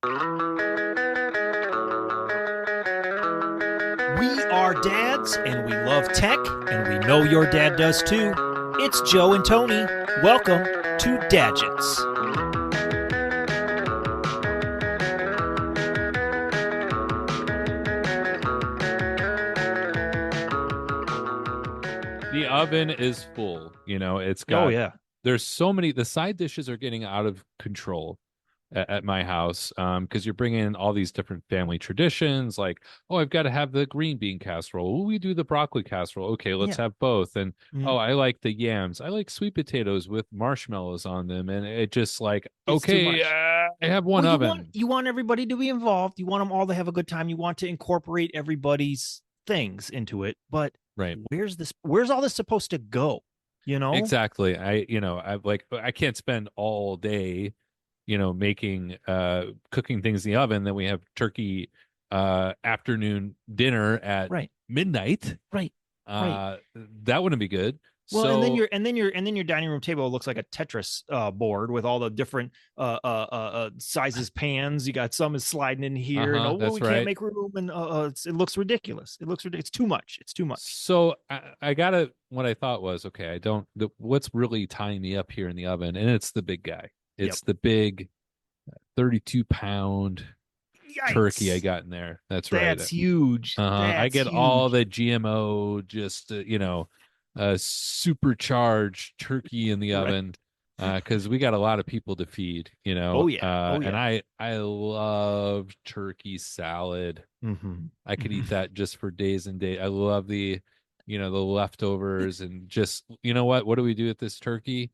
We are dads and we love tech, and we know your dad does too. It's Joe and Tony. Welcome to Dadgets. The oven is full. It's Oh, got, yeah. there's so many, the side dishes are getting out of control at my house, because you're bringing in all these different family traditions, like, oh, I've got to have the green bean casserole. Oh, we do the broccoli casserole. Okay, let's Yeah. have both. And Mm, oh, I like the yams. I like sweet potatoes with marshmallows on them. And it just like, it's too okay, much. I have one Well, you want oven. you want everybody to be involved. You want them all to have a good time. You want to incorporate everybody's things into it. But Right. where's all this supposed to go? You know? Exactly. I can't spend all day, making cooking things in the oven. Then we have turkey afternoon dinner at Right. midnight. Right. Right. That wouldn't be good. Well, and then So your dining room table looks like a Tetris board with all the different sizes pans. You got some is sliding in here, and oh, well, we that's can't right. make room, and it looks ridiculous. It looks ridiculous. It's too much. It's too much. So I gotta, what I thought was, okay, what's really tying me up here in the oven, and it's the big guy. Yep. It's the big 32-pound turkey I Yikes! got in there. That's right. That's huge. I That's get all huge. the GMO, just supercharged turkey in the Right. oven, because we got a lot of people to feed. Oh yeah. Oh And yeah. I love turkey salad. Mm-hmm. I could Mm-hmm. eat that just for days and days. I love the leftovers, and just, what do we do with this turkey?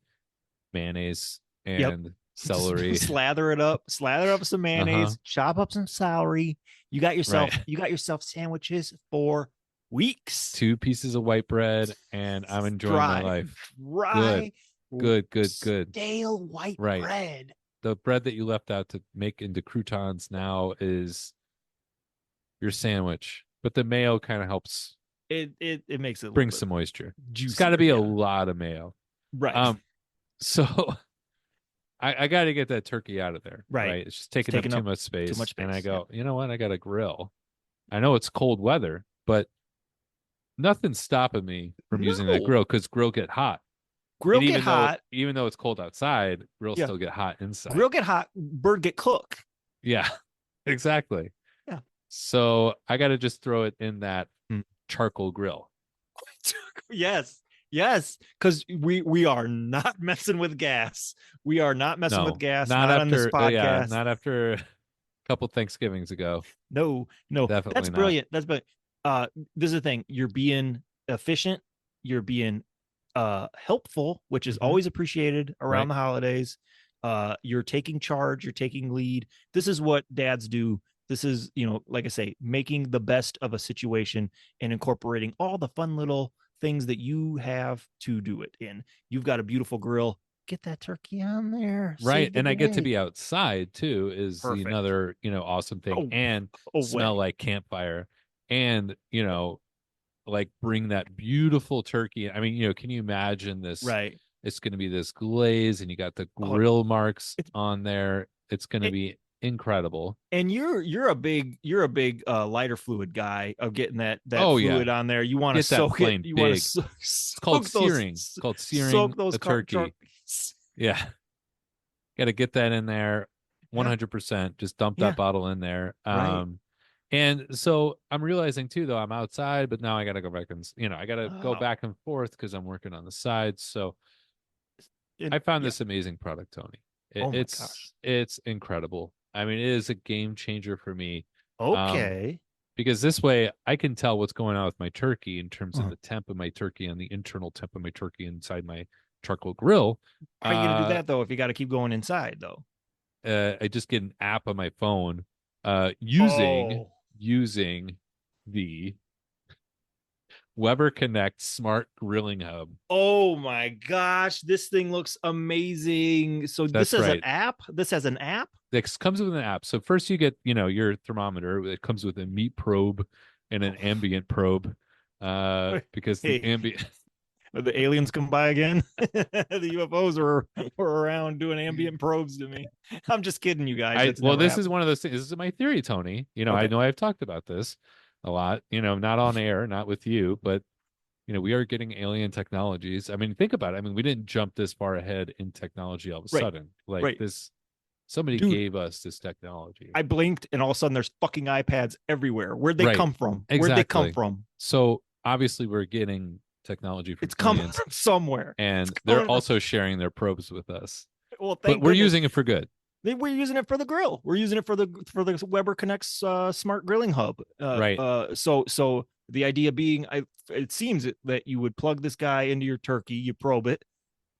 Mayonnaise Yep. and Just celery. slather it up. Slather up some Uh-huh. mayonnaise. Chop up some celery. You got Right. yourself. You got yourself sandwiches for weeks. 2 pieces of white bread, and I'm enjoying my Dry, life. Good, dry, good. stale white Right. bread. The bread that you left out to make into croutons now is your sandwich, but the mayo kind of helps It makes it a little bring bit some moisture. It's got to juicier. be a Yeah. lot of mayo. Right. Um, so I got to get that turkey out of there. Right. Right, it's just It's taking up taking too up much too space, much and I space. Yep. go, you know what? I got to grill. I know it's cold weather, but nothing's stopping me from using that No. grill, because grill get hot. And Grill get hot. even though it's cold outside, grill Yeah. still get hot inside. Grill get hot. Bird get cook. Yeah, exactly. Yeah. So I got to just throw it in that charcoal grill. Yes. Yes. Because we are not messing with gas. We are not messing with No, gas. not Not on this after, yeah, podcast. not after a couple Thanksgivings ago. No, no. That's Definitely not. brilliant. That's brilliant. This is the thing. You're being efficient. You're being helpful, which is Hmm. always appreciated around Right. the holidays. You're taking charge. You're taking lead. This is what dads do. This is, like I say, making the best of a situation and incorporating all the fun little things that you have to do it in. You've got a beautiful grill. Get that turkey on there. Right. Save the And I get to day. be outside too, is Perfect. another, awesome thing. Oh, And smell away. like campfire. And, like bring that beautiful turkey. I mean, can you imagine this? Right. It's going to be this glaze, and you got the Oh, grill marks it's on there. It's going to it, be incredible. and you're a big lighter fluid guy of getting that Oh yeah. fluid on there. You want to Get that soak it. flame You want to big. It's called soak those searing. It's called searing soak those a turkey. turkeys. Yeah. Got to get that in there Yeah. 100%. Just dump that Yeah. bottle in there. Right. And so I'm realizing too, though, I'm outside, but now I got to go back and, I got to go Oh, back and forth because I'm working on the sides. So and I found yeah. this amazing product, Tony. Oh my It's gosh. incredible. I mean, it is a game changer for me. Um, Okay. because this way I can tell what's going on with my turkey in terms of Uh, the temp of my turkey and the internal temp of my turkey inside my charcoal grill. How are you gonna do Uh, that though if you got to keep going inside though? I just get an app on my phone, using Oh. the Weber Connect Smart Grilling Hub. Oh my gosh, this thing looks amazing. So this That's is an right. app? This has an app? This comes with an app. So first you get, your thermometer. It comes with a meat probe and an Oh. ambient probe, because the Hey, ambient The aliens come by again. The UFOs were around doing ambient probes to me. I'm just kidding, you guys. That's Well, never this is happened. one of those things. This is my theory, Tony. I Okay. know I've talked about this a lot, not on air, not with you, but we are getting alien technologies. I mean, think about it. I mean, we didn't jump this far ahead in technology all of a Right. sudden. Like Right. this, somebody Dude, gave us this technology. I blinked and all of a sudden there's fucking iPads everywhere. Where'd they Right. come from? Where'd they come Exactly. from? So obviously we're getting technology from It's coming aliens from somewhere. It's and they're coming from, also sharing their probes with us. well, But thank we're goodness. using it for good. We're using it for the grill. We're using it for the Weber Connects smart grilling hub. Right. So the idea being, it seems that you would plug this guy into your turkey, you probe it.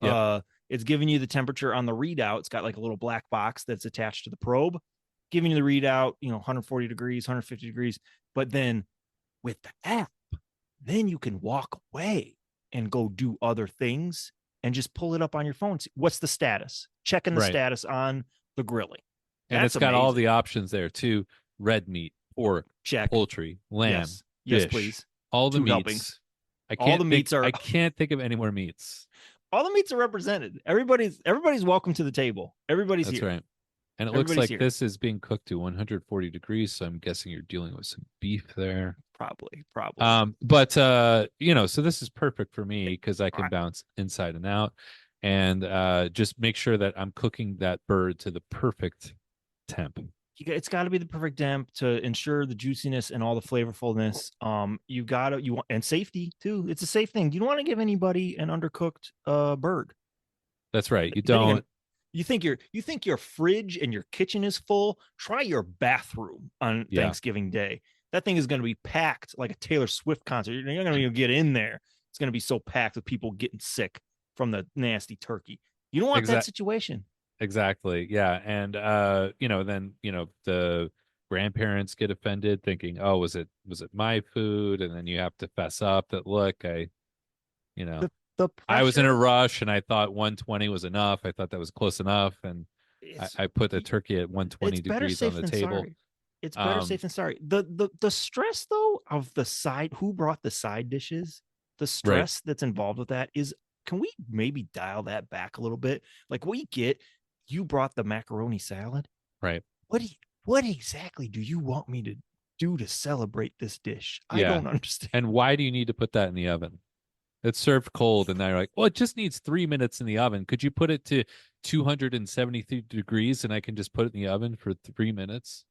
Yep. It's giving you the temperature on the readout. It's got like a little black box that's attached to the probe, giving you the readout. 140 degrees, 150 degrees. But then with the app, then you can walk away and go do other things and just pull it up on your phone. What's the status? Checking the Right. status on the grilling. And That's it's got all amazing. the options there too. Red meat, pork, Check. poultry, lamb, Yes. Yes, fish, please. all the Two helpings. meats. I All the can't think meats are I can't think of any more meats. all the meats are represented. Everybody's welcome to the table. Everybody's That's here. right. And it looks Everybody's like here. this is being cooked to 140 degrees, so I'm guessing you're dealing with some beef there. Probably. But so this is perfect for me because I can bounce inside and out and just make sure that I'm cooking that bird to the perfect temp. It's got to be the perfect temp to ensure the juiciness and all the flavorfulness. You want and safety too. It's a safe thing. You don't want to give anybody an undercooked bird. That's right. You Then again, don't. you think your fridge and your kitchen is full. Try your bathroom on Yeah. Thanksgiving Day. That thing is going to be packed like a Taylor Swift concert. You're not going to even get in there. It's going to be so packed with people getting sick from the nasty turkey. You don't want that situation. Exactly. Yeah. And then, the grandparents get offended thinking, "Oh, was it my food?" And then you have to fess up that, "Look, you know, The I was in a pressure. rush and I thought 120 was enough. I thought that was close enough and It's I put the turkey at 120 it's better degrees on safe the than table." sorry. It's better Um safe than sorry. The stress though of the side who brought the side dishes, the right. stress that's involved with that is, can we maybe dial that back a little bit? Like we get, you brought the macaroni salad. Right. What exactly do you want me to do to celebrate this dish? I Yeah. don't understand. And why do you need to put that in the oven? It's served cold, and now you're like, well, it just needs 3 minutes in the oven. Could you put it to 273 degrees and I can just put it in the oven for 3 minutes?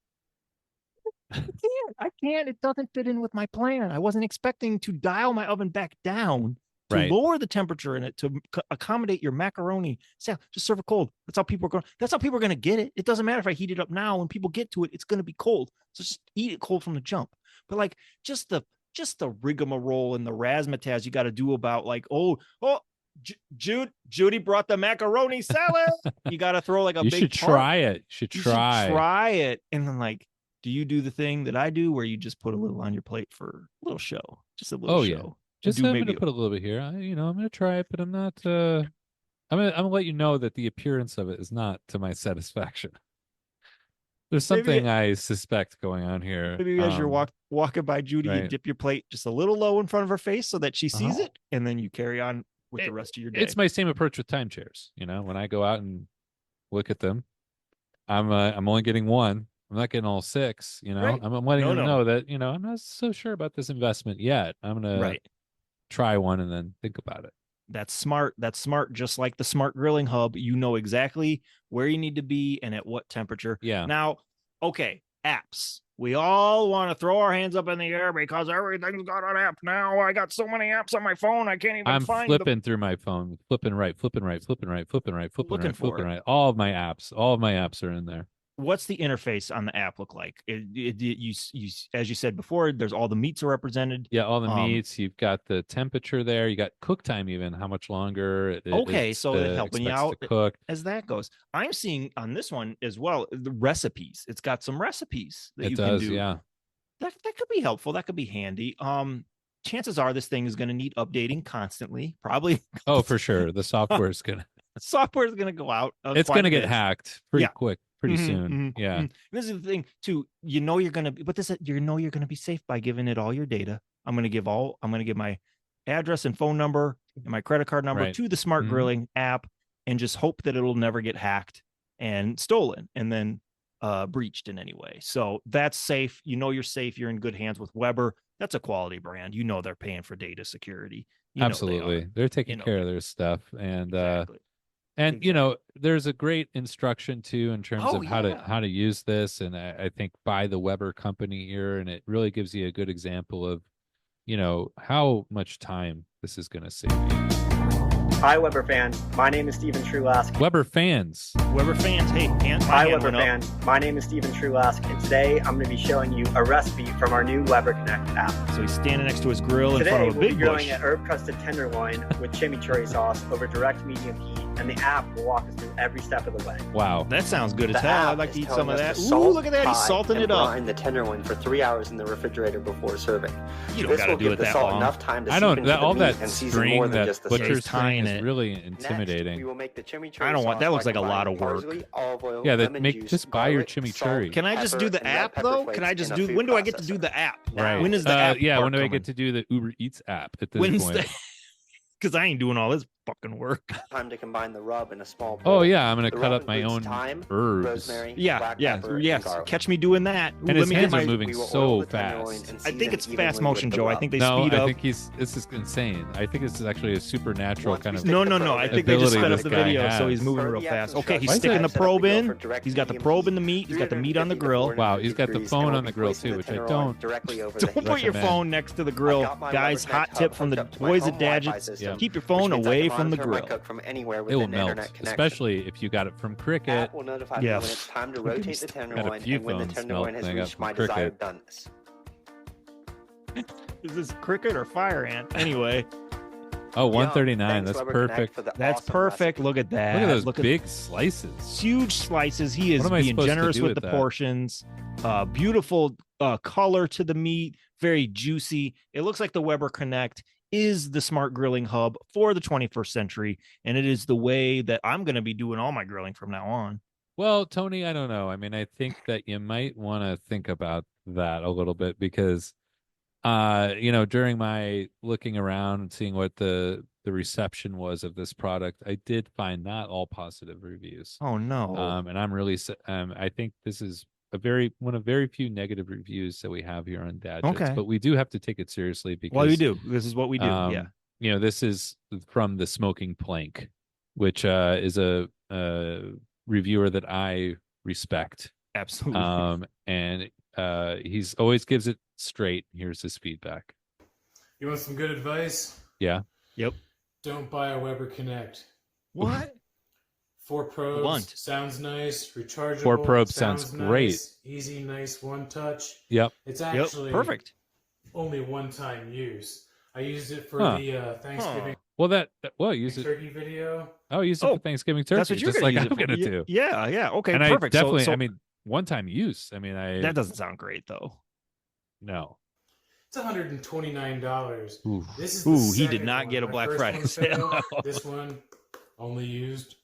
I can't. It doesn't fit in with my plan. I wasn't expecting to dial my oven back down to Right. lower the temperature in it to accommodate your macaroni. Just serve it cold. That's how people are going. That's how people are going to get it. It doesn't matter if I heat it up now. When people get to it, it's going to be cold. So just eat it cold from the jump. But like just the rigmarole and the razzmatazz you got to do about like, Judy brought the macaroni salad. You got to throw like a You big should part. try it. You should You should try. try it, and then like, do you do the thing that I do where you just put a little on your plate for a little show, just a little Oh yeah. show, and Just do I'm gonna maybe put a little bit here. I'm gonna try it, but I'm not I'm gonna let you know that the appearance of it is not to my satisfaction. There's maybe something I suspect going on here. maybe as you're walking by Judy, you Right. dip your plate just a little low in front of her face so that she sees Uh-huh. it, and then you carry on with the It, rest of your day. it's my same approach with time chairs. When I go out and look at them, I'm only getting one. I'm not getting all six. Right? I'm letting No, them no. know that I'm not so sure about this investment yet. I'm gonna Right. try one and then think about it. That's smart. That's smart. Just like the smart grilling hub, you know exactly where you need to be and at what temperature. Yeah, Now, okay, apps. We all want to throw our hands up in the air because everything's got an app now. I got so many apps on my phone, I can't even I'm find them. flipping through my phone, flipping right, flipping right, flipping right, flipping right, flipping Looking right, for flipping it. right. All of my apps are in there. What's the interface on the app look like? You as you said before, there's all the meats are represented. Yeah, all the Um, meats. You've got the temperature there. You got cook time, even how much longer okay, so it helping you expects to out cook. as that goes. I'm seeing on this one as well the recipes. It's got some recipes that It you can does, do. yeah. That could be helpful. That could be handy. Chances are this thing is going to need updating constantly. Probably Oh, for sure. The software is gonna software is going to go out it's quite gonna a get bit. hacked pretty Yeah. quick, pretty soon. Yeah. This is the thing too. You're gonna be, but this you're gonna be safe by giving it all your data. I'm gonna give my address and phone number and my credit card number Right. to the smart Mhm. grilling app and just hope that it'll never get hacked and stolen and then breached in any way. So that's safe. You know you're safe. You're in good hands with Weber. That's a quality brand. You know they're paying for data security. You know they Absolutely. are. They're You taking know care they of are. their stuff. Exactly. And you Exactly. know, there's a great instruction too in terms Oh of how to yeah. use this. And I think by the Weber company here, and it really gives you a good example of, you know, how much time this is going to save you. Hi, Weber fans. My name is Stephen Trulask. Weber fans. Weber fans, hey, my Hi, hand Weber went up. fans. My name is Stephen Trulask, and today I'm going to be showing you a recipe from our new Weber Connect app. So he's standing next to his grill in Today front of a we'll be big grilling bush. an herb-crusted tenderloin with chimichurri sauce over direct medium heat, and the app will walk us through every step of the way. Wow. That sounds good as The hell. app I'd like is to eat telling some of us that. to Ooh, salt, look at that. He's fry, salting and it up. brine the tenderloin for 3 hours in the refrigerator before serving. You don't This got to will do give it the that salt long. enough time to I seep don't into that the all meat that and season string, more than that just the butcher he's surface. tying string is it. really Next, intimidating. we will make the chimichurri I don't want sauce that. by Looks like a lot combining of work. parsley, olive oil, Yeah, that lemon make juice, just buy your garlic, chimichurri. salt, Can I just pepper, do the and red app pepper though? flakes Can I just in a do? food When do I get to do processor. the app? Now, When is the app? Yeah, part when do I coming? get to do the Uber Eats app at this When's point? the? Because I ain't doing all this fucking work. time to combine the rub in a small bowl. Oh yeah, I'm gonna The cut rub up my includes own thyme, herbs. rosemary, Yeah, black yeah, pepper, yes. and garlic. Catch me doing that. Ooh, And let his me get hands my. are moving We will so oil the tenderloin fast. and I think season it's evenly fast motion, with the Joe. I rub. think they No, speed I up. think this is insane. I think this is actually a supernatural Once kind we of stick No, the no, no. probe I in, think they ability just sped up this the guy video, so he's has. moving per real the fast. app's Okay, he's instructions, sticking the set up the probe grill in. for direct He's got the medium probe in heat, the meat. He's got the meat on the 350 to grill. 400 Wow, he's got the degrees, phone and we'll on the be grill placing too, the which I tenderloin don't directly over the Don't heat. put your recommend. phone next to the I've grill, got my guys. Weber Hot Connect tip hub from the hooked up to my boys home at Wi-Fi Dadgets: system, keep your which phone means I away can from the monitor my grill. cook from anywhere It with will an melt, internet connection. especially if you got it from Cricket. App will notify Yeah. me when it's time to Don't get me rotate the started. tenderloin few and when the phones tenderloin melt has that I got reached from my Cricket. desired doneness. Is this cricket or fire ant? Anyway, Oh, Yum. 139. Thanks, That's Weber Connect, perfect. for the that's awesome perfect. recipe. Look at that. Look at those Look big slices. huge slices. He is What am I being supposed to generous do with with the that? portions. Beautiful color to the meat, very juicy. It looks like the Weber Connect is the smart grilling hub for the 21st century, and it is the way that I'm going to be doing all my grilling from now on. Well, Tony, I don't know. I mean, I think that you might want to think about that a little bit because you know, during my looking around and seeing what the reception was of this product, I did find not all positive reviews. Oh no. And I'm really I think this is one of very few negative reviews that we have here on Dadgets, Okay. but we do have to take it seriously because Well, you do. This is what we do. Yeah. you know, this is from the Smoking Plank, which is a reviewer that I respect. Absolutely. And he's always gives it straight. Here's his feedback. You want some good advice? Yeah. Yep. Don't buy a Weber Connect. What? 4 probes Blunt. sounds nice. Rechargeable. 4 probes sounds great. Nice, easy, nice, one touch. Yep. It's Yep. actually Perfect. only one-time use. I used it for Huh. the Thanksgiving Well, well, use it. turkey video. Oh, use it Oh, for Thanksgiving turkey. That's what you're just going like to use I'm it for. gonna do. Yeah. Yeah. Okay. And Perfect. I definitely, So I mean, one-time use. I mean, that doesn't sound great though. no. It's $129. Ooh. This is the Ooh, he did second not one. get a My Black first Friday one sale. failed. This one only used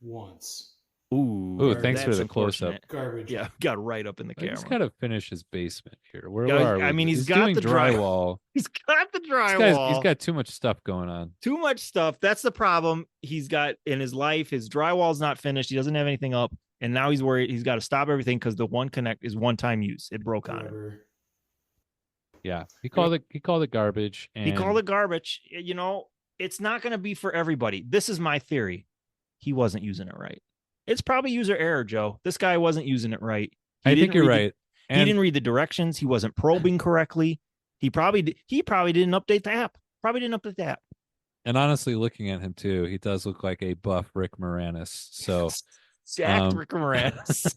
once. Ooh, thanks for that's the close-up. unfortunate. Garbage. Yeah, got right up in the He's camera. got to finish his basement here. Where Yeah, are we? I mean, he's got doing the drywall. He's got the He's drywall. got too much stuff going on. Too much stuff. That's the problem he's got in his life. His drywall's not finished. He doesn't have anything up, and now he's worried. He's got to stop everything because the One Connect is one-time use. It broke on him. Whatever. Yeah, he called it garbage. And He called it garbage. You know, it's not going to be for everybody. This is my theory. He wasn't using it right. It's probably user error, Joe. This guy wasn't using it right. I think you're right. He didn't read the directions. He wasn't probing correctly. He probably didn't update the app. And honestly, looking at him too, he does look like a buff Rick Moranis. So Jack Rick Moranis.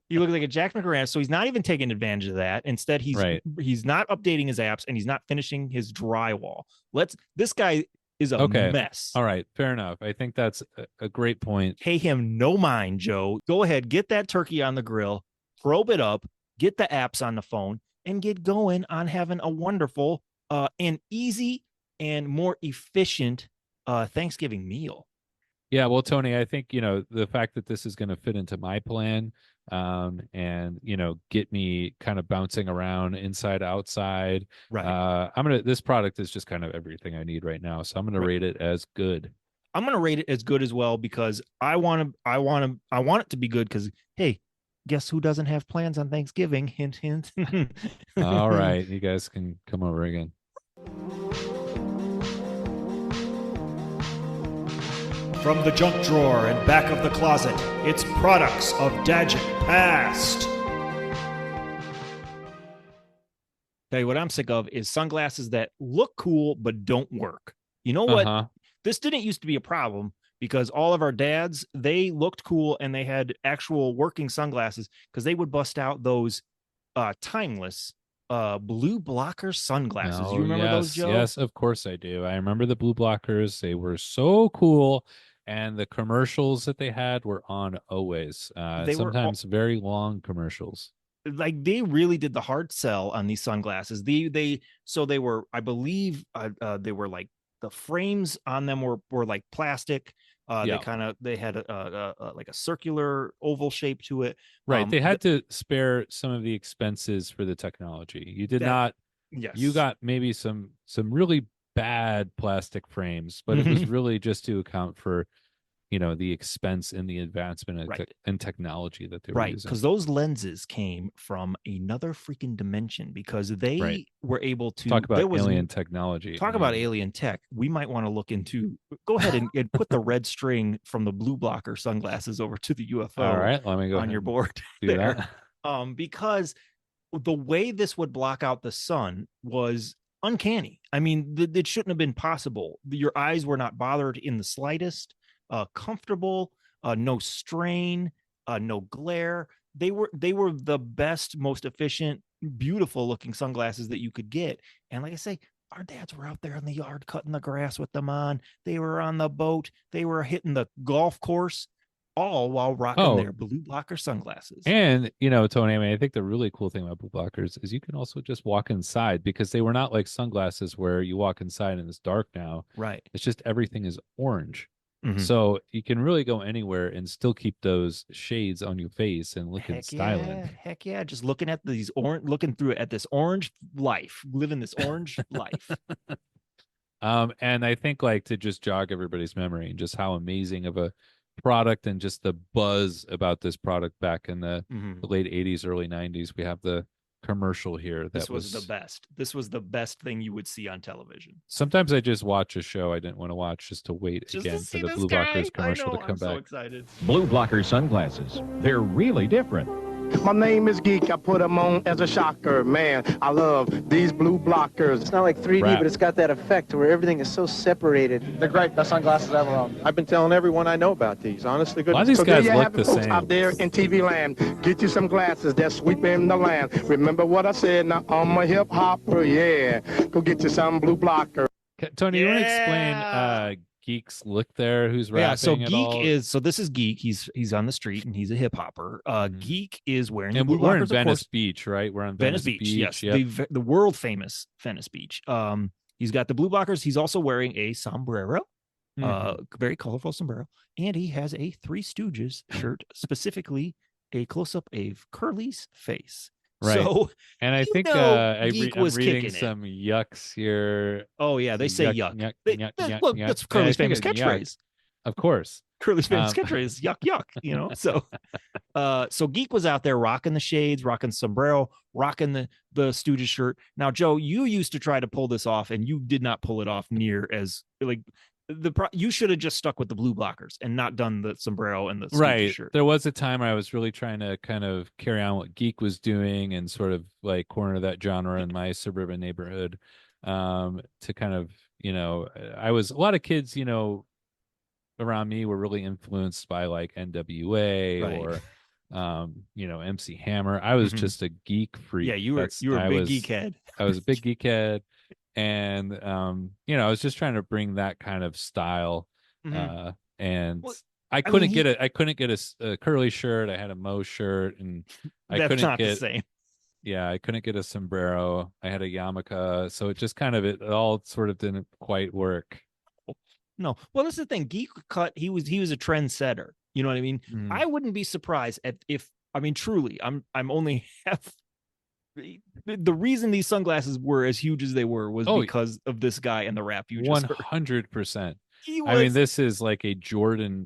He looks like a Jack McMoranis. So he's not even taking advantage of that. Instead, he's not updating his apps and he's not finishing his drywall. This guy is a mess. All right, fair enough. I think that's a great point. Pay him no mind, Joe. Go ahead, get that turkey on the grill, probe it up, get the apps on the phone, and get going on having a wonderful and easy and more efficient Thanksgiving meal. Yeah, well, Tony, I think, you know, the fact that this is going to fit into my plan and get me kind of bouncing around inside outside. Right. This product is just kind of everything I need right now, so I'm gonna Right. rate it as good. I'm going to rate it as good as well because I want it to be good because, hey, guess who doesn't have plans on Thanksgiving? Hint, hint. All right, you guys can come over again. From the junk drawer and back of the closet, it's products of Dadget Past. Tell you what I'm sick of is sunglasses that look cool but don't work. You know what? Uh-huh. This didn't used to be a problem because all of our dads, they looked cool and they had actual working sunglasses because they would bust out those timeless blue blocker sunglasses. You remember those, Joe? Yes, of course I do. I remember the blue blockers. They were so cool. And the commercials that they had were on always. They were sometimes very long commercials. like they really did the hard sell on these sunglasses. They were, I believe, they were like the frames on them were like plastic. They had a like a circular oval shape to it. Right. They had to spare some of the expenses for the technology. You did not. Yes. You got maybe some really bad plastic frames, but it was really just to account for the expense and the advancement in technology that they were using. Because those lenses came from another freaking dimension because they were able to talk about alien technology. Talk about alien tech. We might want to look into. Go ahead and put the red string from the blue blocker sunglasses over to the UFO. All right, let me go on your board do there. That. Because the way this would block out the sun was uncanny. I mean, it shouldn't have been possible. Your eyes were not bothered in the slightest. Comfortable, no strain, no glare. They were the best, most efficient, beautiful looking sunglasses that you could get. And like I say, our dads were out there in the yard cutting the grass with them on. They were on the boat. They were hitting the golf course, all while rocking their blue blocker sunglasses. And Tony, I mean, I think the really cool thing about blue blockers is you can also just walk inside because they were not like sunglasses where you walk inside and it's dark now. Right. It's just everything is orange. Mm-hmm. So you can really go anywhere and still keep those shades on your face and looking styling. Heck yeah. Just looking at these looking through at this orange life, living this orange life. And I think like to just jog everybody's memory and just how amazing of a product and just the buzz about this product back in the late 80s, early 90s. We have the commercial here. This was the best. This was the best thing you would see on television. Sometimes I just watch a show I didn't want to watch just to wait again for the blue blockers commercial to come back. I'm so excited. Blue blocker sunglasses. They're really different. My name is Geek. I put them on as a shocker. Man, I love these blue blockers. It's not like 3D, but it's got that effect where everything is so separated. They're great. Best sunglasses I ever owned. I've been telling everyone I know about these. Honestly, good. A lot of these guys there you look have the it, folks, same. out there in TV land. Get you some glasses that's sweeping the land. Remember what I said? Now I'm a hip hopper. Yeah, go get you some blue blocker. Tony, you want to explain Geek's look there? Who's rapping? So Geek this is Geek. He's on the street and he's a hip hopper. Geek is wearing. And we're in Venice Beach, right? We're on Venice Beach. Yes, yep. the world famous Venice Beach. He's got the blue blockers. He's also wearing a sombrero, very colorful sombrero, and he has a Three Stooges shirt, specifically a close up of Curly's face. Right. So, and I think I'm reading some yucks here. Oh yeah, they say yuck. Yuck. That's Curly's famous catchphrase. Of course. Curly's famous catchphrase, yuck, yuck, So Geek was out there rocking the shades, rocking sombrero, rocking the Stooges shirt. Now, Joe, you used to try to pull this off and you did not pull it off near as you should have just stuck with the blue blockers and not done the sombrero and the Stooges shirt. There was a time I was really trying to kind of carry on what Geek was doing and sort of like corner that genre in my suburban neighborhood. To kind of, a lot of kids, around me were really influenced by like NWA or MC Hammer. I was just a geek freak. Yeah, you were a big geek head. I was a big geek head. And I was just trying to bring that kind of style. And I couldn't get a Curly shirt. I had a Mo shirt and I couldn't get the same. Yeah, I couldn't get a sombrero. I had a yarmulke. So it just kind of it all sort of didn't quite work. No. Well, that's the thing. Geek cut, he was a trendsetter. You know what I mean? I wouldn't be surprised if I mean, truly, I'm only half. The reason these sunglasses were as huge as they were was because of this guy and the rap you just heard. 100%. He I mean, was this is like a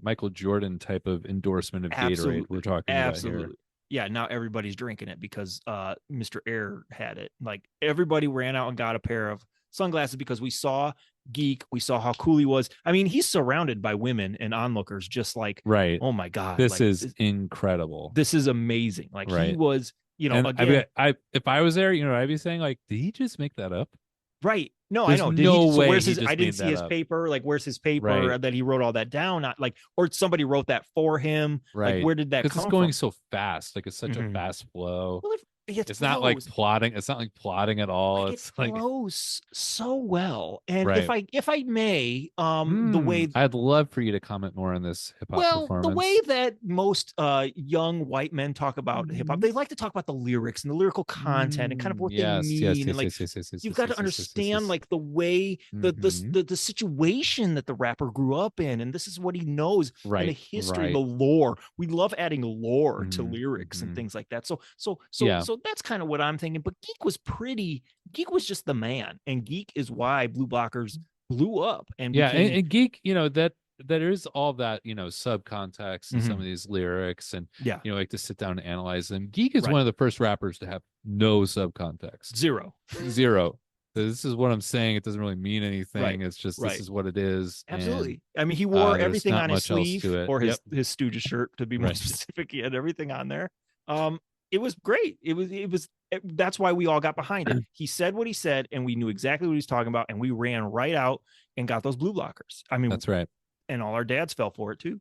Michael Jordan type of endorsement of Gatorade we're talking about here. Yeah, now everybody's drinking it because Mr. Air had it. Like everybody ran out and got a pair of sunglasses because we saw Geek, we saw how cool he was. I mean, he's surrounded by women and onlookers just like, right. Oh my God. This like, is incredible. This is amazing. Like right. he was, you know, and again, if I was there, you know, I'd be saying like, did he just make that up? Right. No, There's I know. No way where's his? I didn't see his paper. Like, where's his paper that he wrote all that down? Not like, or somebody wrote that for him. Right. Like, where did that come from? Because it's going so fast. Like, it's such a fast flow. Well, it's not like plotting. It's not like plotting at all. Like, it's it flows so well. And right. if I may, the way I'd love for you to comment more on this hip hop performance. The way that most young white men talk about hip hop, they like to talk about the lyrics and the lyrical content and kind of what they mean. And like you've got to understand like the way the situation that the rapper grew up in, and this is what he knows, and the history, the lore. We love adding lore to lyrics and things like that. So that's kind of what I'm thinking. But Geek was just the man, and Geek is why Blue Blockers blew up. And and Geek, you know, that is all that, you know, subcontext in some of these lyrics, and you know, like to sit down and analyze them. Geek is one of the first rappers to have no subcontext. Zero. This is what I'm saying. It doesn't really mean anything. It's just this is what it is. Absolutely. And, I mean, he wore everything on his sleeve or his Stooges shirt, to be more specific. He had everything on there. It was great. That's why we all got behind it. He said what he said, and we knew exactly what he was talking about, and we ran right out and got those blue blockers. I mean, that's right. And all our dads fell for it too.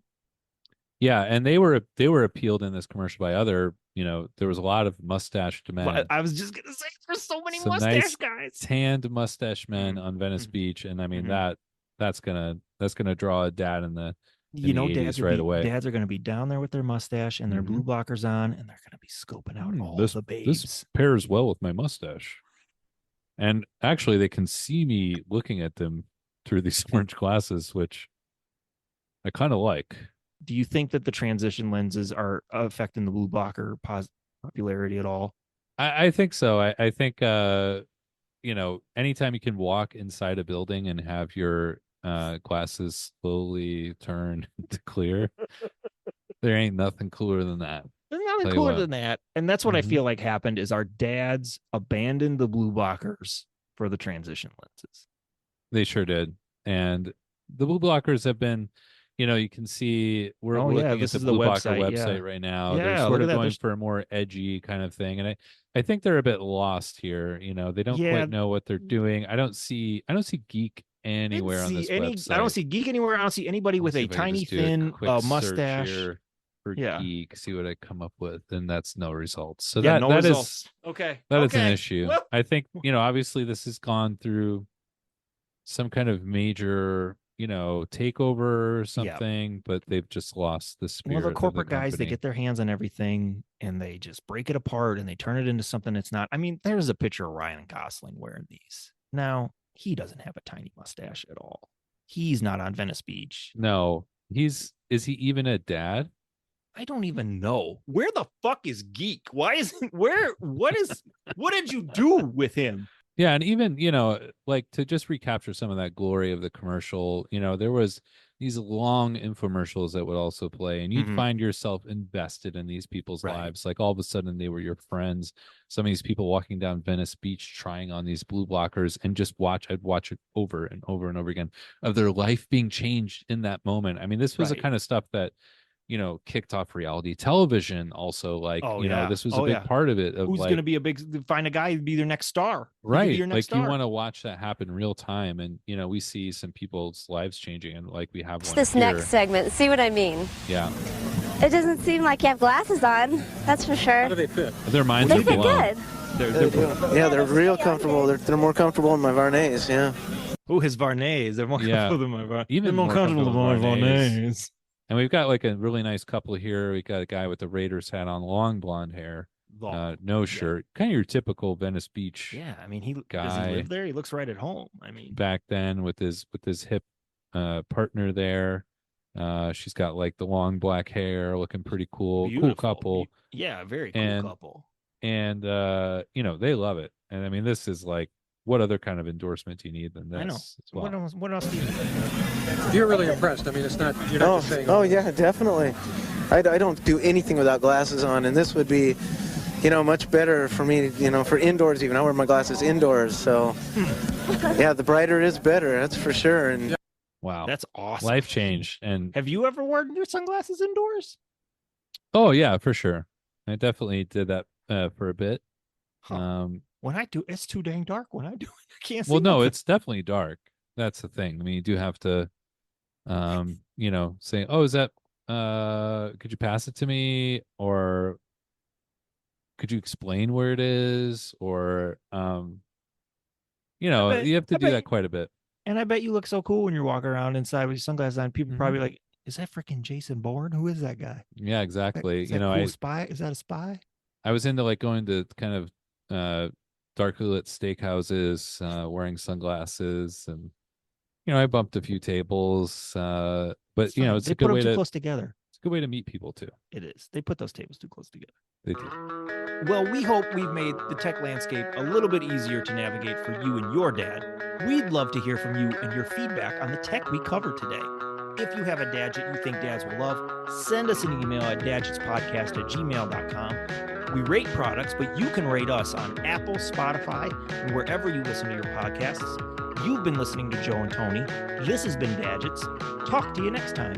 Yeah, and they were appealed in this commercial by other, you know, there was a lot of mustached men. I was just gonna say there's so many mustache guys. Tanned mustache men on Venice Beach, and I mean that's gonna draw a dad in the dads right away. Dads are gonna be down there with their mustache and their blue blockers on, and they're gonna be scoping out all the babes. This pairs well with my mustache. And actually, they can see me looking at them through these orange glasses, which I kind of like. Do you think that the transition lenses are affecting the blue blocker popularity at all? I think so. I think, you know, anytime you can walk inside a building and have your glasses slowly turn to clear, there ain't nothing cooler than that. There's nothing cooler than that. And that's what I feel like happened is our dads abandoned the blue blockers for the transition lenses. They sure did. And the blue blockers have been, you know, you can see we're looking at the Blue Blocker website right now. They're sort of going for a more edgy kind of thing. And I think they're a bit lost here. You know, they don't quite know what they're doing. I don't see Geek anywhere on this website. I don't see Geek anywhere. I don't see anybody with a tiny thin mustache. For Geek, see what I come up with, and that's no results. So that is okay. That is an issue. Well, I think, you know, obviously this has gone through some kind of major, you know, takeover or something, but they've just lost the spirit. Well, the corporate guys, they get their hands on everything and they just break it apart and they turn it into something it's not. I mean, there's a picture of Ryan Gosling wearing these. Now, he doesn't have a tiny mustache at all. He's not on Venice Beach. No, is he even a dad? I don't even know. Where the fuck is Geek? What did you do with him? Yeah, and even, you know, like to just recapture some of that glory of the commercial, you know, there was these long infomercials that would also play, and you'd find yourself invested in these people's lives. Like all of a sudden they were your friends. Some of these people walking down Venice Beach trying on these blue blockers, and I'd watch it over and over and over again of their life being changed in that moment. I mean, this was the kind of stuff that, you know, kicked off reality television also. Like, you know, this was a big part of it. Of who's going to be find a guy to be their next star. Right. You want to watch that happen real time. And, you know, we see some people's lives changing, and like we have one this here. Next segment. See what I mean? Yeah. It doesn't seem like you have glasses on. That's for sure. How do they fit? Their minds they are fit blown. good. They're real comfortable. They're more comfortable in my Varnays. Yeah. Oh, his Varnays. They're more comfortable than my Varnays. Even more comfortable than my Varnays. And we've got like a really nice couple here. We got a guy with the Raiders hat on, long blonde hair, no shirt, kind of your typical Venice Beach. Yeah, I mean, guy. Does he live there? He looks right at home. I mean, back then with his hip partner there, She's got like the long black hair, looking pretty cool. Beautiful. Cool couple. Yeah, very cool And couple. And they love it. And I mean, this is like, what other kind of endorsement do you need than this? I know. As well? What else do you need? You're really impressed. I mean, it's not. You're not just saying. Oh yeah, definitely. I don't do anything without glasses on, and this would be, much better for me. For indoors even. I wear my glasses indoors, so yeah, the brighter is better. That's for sure. And Wow, That's awesome. life change. And Have you ever worn your sunglasses indoors? oh yeah, for sure. I definitely did that for a bit. Huh. When I do, it's too dang dark when I do it. I can't see. Well, no, nothing. it's definitely dark. That's the thing. I mean, you do have to, say, "Oh, is that? Could you pass it to me?" Or could you explain where it is? Or, you have to do that quite a bit. And I bet you look so cool when you're walking around inside with your sunglasses on. People Mhm. probably like, "Is that freaking Jason Bourne? Who is that guy? Yeah, exactly. Is that cool spy? Is that a spy?" I was into like going to kind of darkly lit steakhouses, wearing sunglasses, and I bumped a few tables. But It's it's fine. a They good put way them too to close together. it's a good way to meet people too. It is. They put those tables too close together. They do. Well, we hope we've made the tech landscape a little bit easier to navigate for you and your dad. We'd love to hear from you and your feedback on the tech we covered today. If you have a gadget you think dads will love, send us an email at dadgetspodcast@gmail.com. We rate products, but you can rate us on Apple, Spotify, and wherever you listen to your podcasts. You've been listening to Joe and Tony. This has been Dadgets. Talk to you next time.